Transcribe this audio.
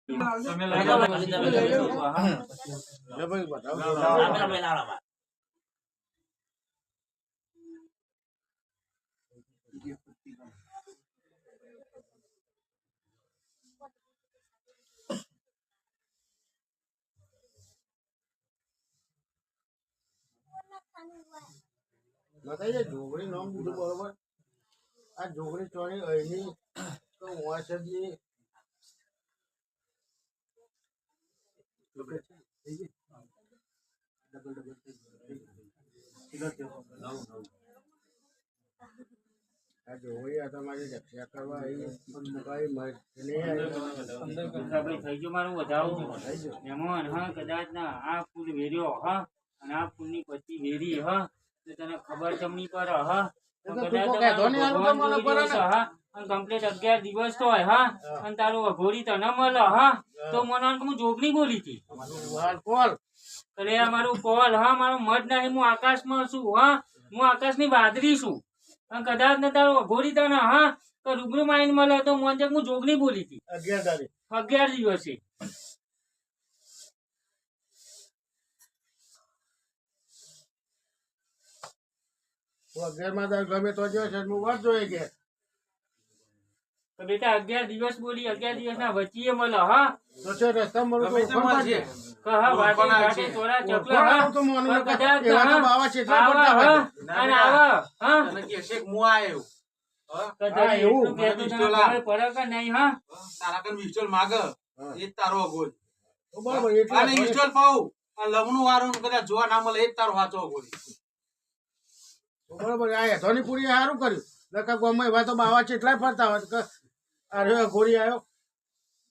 તમે લઈ લો ભાઈ બતાવો બતાવી દે જોગણી નામ દીધું બરોબર આ જોગણી ચોરી અહીંની તો વાસજી આ જોગણી આ તમારી રક્ષા કરવા થઈ ગયું મારું વધાવું એમાં હા કદાચ ના આ ફૂલ વેર્યો હા અને આ ફૂલ ની પછી વેરી હા તો તને ખબર ચમની પર હા કમ્પ્લીટ 11 દિવસ તો હોય હા અને તારું અઘોરી તને મળે હા તો મને હું જોગણી બોલી હતી અરે મારું કોલ હા મારો મધ નહીં હું આકાશમાં છું હા હું આકાશની વાદળી છું અને કદાચ ને તારું અઘોરી તને હા તો રૂબરૂ માઇન્ડ મળે તો મને હું જોગણી બોલી હતી 11 દિવસે ગમે તો વાત જોઈએ કે બેટા 11 દિવસ બોલી 11 દિવસ ના વચ્ચે મળે હા તો રસ્તા મળે લમણું વાળું કદાચ જોવા ના મળે એ તારો વાંચો બરોબર આ ધોની પૂરી સારું કર્યું લખા ગમે એવા તો બાવા છે એટલા ફરતા હોય અરે ઘોડી આવ્યો